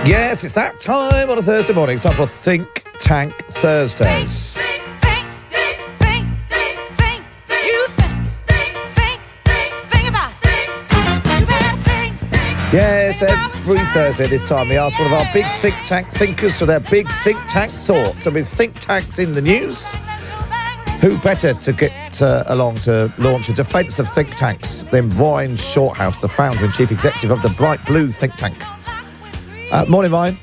Yes, it's that time on a Thursday morning. It's time for Think Tank Thursdays. Yes, every Thursday this time we ask one of our big think tank thinkers for their big think tank thoughts. And with think tanks in the news, who better to get along to launch a defence of think tanks than Ryan Shorthouse, the founder and chief executive of the Bright Blue think tank. Morning, Ryan.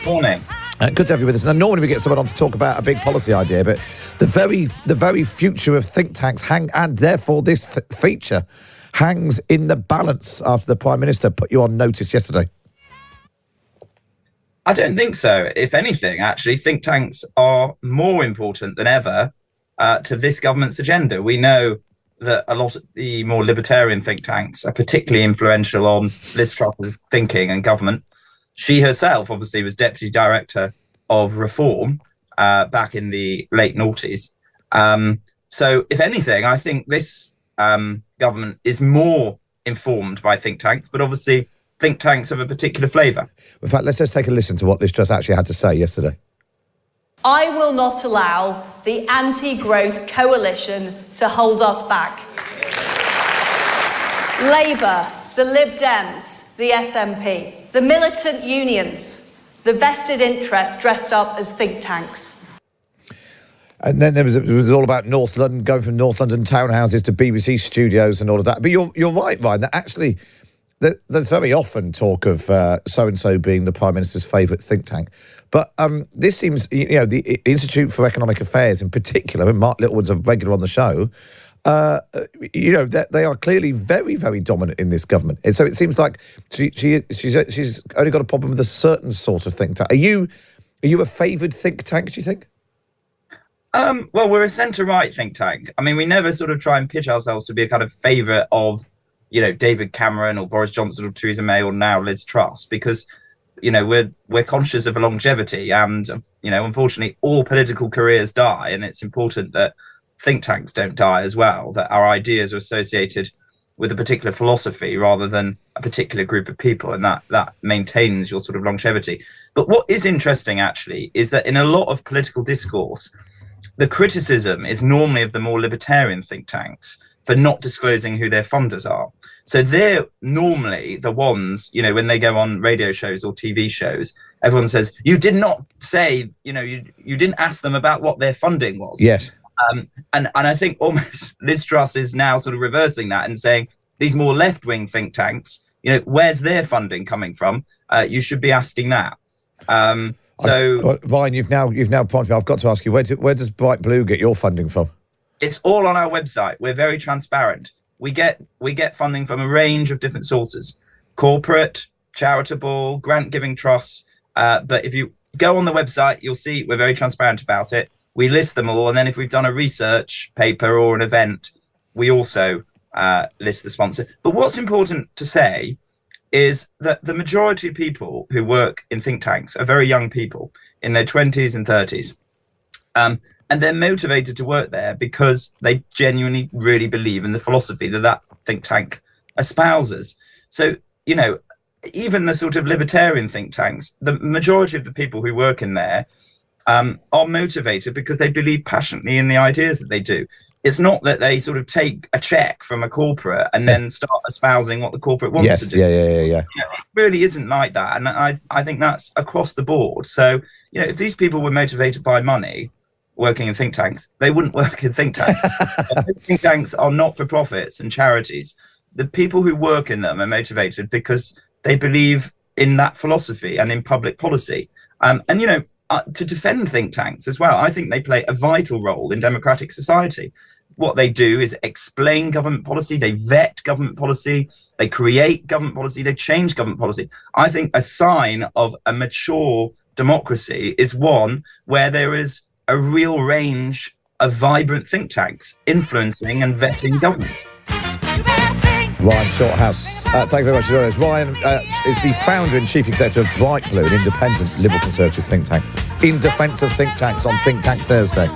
Morning. Good to have you with us. Now, normally we get someone on to talk about a big policy idea, but the very future of think tanks and therefore this feature hangs in the balance after the Prime Minister put you on notice yesterday. I don't think so. If anything, actually, think tanks are more important than ever to this government's agenda. We know that a lot of the more libertarian think tanks are particularly influential on Liz Truss's thinking and government. She herself, obviously, was Deputy Director of Reform back in the late noughties. So, if anything, I think this government is more informed by think tanks, but obviously think tanks of a particular flavour. In fact, let's just take a listen to what Liz Truss actually had to say yesterday. I will not allow the anti-growth coalition to hold us back. Labour, the Lib Dems, the SNP, the militant unions, the vested interests dressed up as think tanks. And then it was all about North London, going from North London townhouses to BBC studios and all of that. But you're right, Ryan, that actually there's very often talk of so-and-so being the Prime Minister's favourite think tank. But this seems, the Institute for Economic Affairs in particular, and Mark Littlewood's a regular on the show, they are clearly very, very dominant in this government. And so it seems like she's only got a problem with a certain sort of think tank. Are you a favoured think tank, do you think? Well, we're a centre-right think tank. I mean, we never sort of try and pitch ourselves to be a kind of favourite of, David Cameron or Boris Johnson or Theresa May or now Liz Truss, because, we're conscious of longevity and, unfortunately, all political careers die. And it's important that think tanks don't die as well, that our ideas are associated with a particular philosophy rather than a particular group of people, and that maintains your sort of longevity. But what is interesting, actually, is that in a lot of political discourse, the criticism is normally of the more libertarian think tanks for not disclosing who their funders are. So they're normally the ones, when they go on radio shows or TV shows, everyone says, you did not say, you didn't ask them about what their funding was. Yes. And I think almost Liz Truss is now sort of reversing that and saying these more left-wing think tanks, where's their funding coming from? You should be asking that. Ryan, you've now prompted me. I've got to ask you, where does Bright Blue get your funding from? It's all on our website. We're very transparent. We get funding from a range of different sources: corporate, charitable, grant-giving trusts. But if you go on the website, you'll see we're very transparent about it. We list them all, and then if we've done a research paper or an event, we also list the sponsor. But what's important to say is that the majority of people who work in think tanks are very young people in their 20s and 30s. And they're motivated to work there because they genuinely really believe in the philosophy that think tank espouses. So, even the sort of libertarian think tanks, the majority of the people who work in there are motivated because they believe passionately in the ideas that they do. It's not that they sort of take a check from a corporate and then start espousing what the corporate wants to do. Yeah. It really isn't like that. And I think that's across the board. So, if these people were motivated by money working in think tanks, they wouldn't work in think tanks. Think tanks are not-for-profits and charities. The people who work in them are motivated because they believe in that philosophy and in public policy. To defend think tanks as well, I think they play a vital role in democratic society. What they do is explain government policy, they vet government policy, they create government policy, they change government policy. I think a sign of a mature democracy is one where there is a real range of vibrant think tanks influencing and vetting government. Ryan Shorthouse, thank you very much for joining us. Ryan is the founder and chief executive of Bright Blue, an independent liberal conservative think tank, in defence of think tanks on Think Tank Thursday.